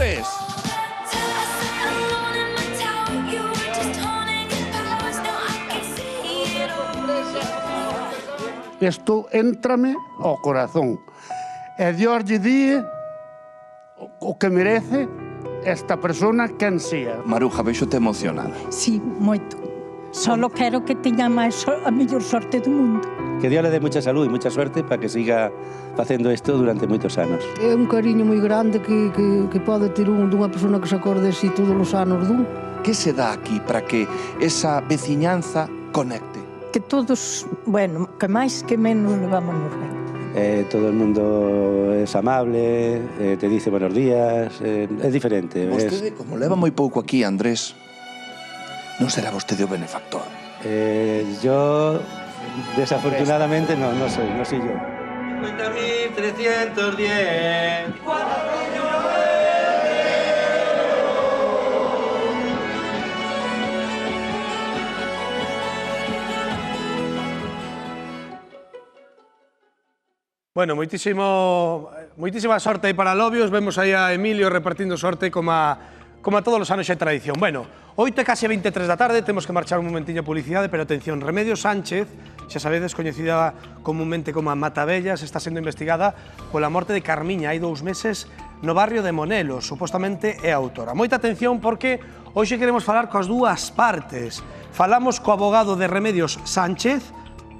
Andrés. Isto éntrame ao corazón. E Dios lle di o que merece esta persona que ansía. Maruja, vexo-te emocionada. Sí, moito. Solo quero que teña a mellor sorte do mundo. Que Dios le dé mucha salud e mucha suerte para que siga facendo isto durante moitos anos. É un cariño moi grande que pode ter dunha persona que se acorde así todos os anos dun. Que se dá aquí para que esa veciñanza conecte? Que todos, bueno, que máis que menos levámonos ben. Todo el mundo es amable, te dice buenos días, es diferente. Vostede, como leva moi pouco aquí, Andrés, non será vostede o benefactor. Yo, desafortunadamente, no soy yo. 50.310. Bueno, moitísima sorte aí para Lobios. Vemos aí a Emilio repartindo sorte como a todos os anos xa é tradición. Bueno, 8 e case 23 da tarde, temos que marchar un momentiño a publicidade, pero atención, Remedios Sánchez, xa sabedes, coñecida comúnmente como a Matavellas, está sendo investigada pola morte de Carmiña hai 2 meses no barrio de Monelos, supostamente é autora. Moita atención porque hoxe queremos falar coas dúas partes. Falamos co abogado de Remedios Sánchez,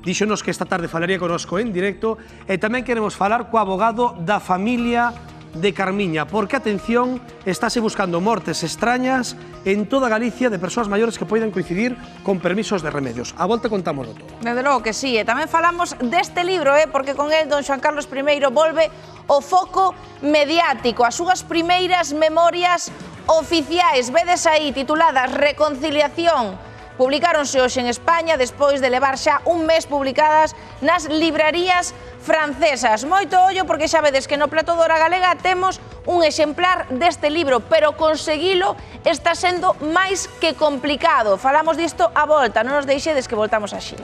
díxonos que esta tarde falaría connosco en directo, e tamén queremos falar co abogado da familia de Carmiña, porque, atención, estáse buscando mortes extrañas en toda Galicia de persoas maiores que poidan coincidir con permisos de Remedios. A volta contámoslo todo. Desde logo que sí, e tamén falamos deste libro, porque con el don Xoán Carlos I volve o foco mediático, as súas primeiras memorias oficiais, vedes aí, tituladas Reconciliación. Publicáronse hoxe en España despois de levar xa un mes publicadas nas librarías francesas. Moito ollo porque xa vedes que no plató da Hora Galega temos un exemplar deste libro, pero conseguilo está sendo máis que complicado. Falamos disto á volta, non nos deixedes que voltamos a xiña.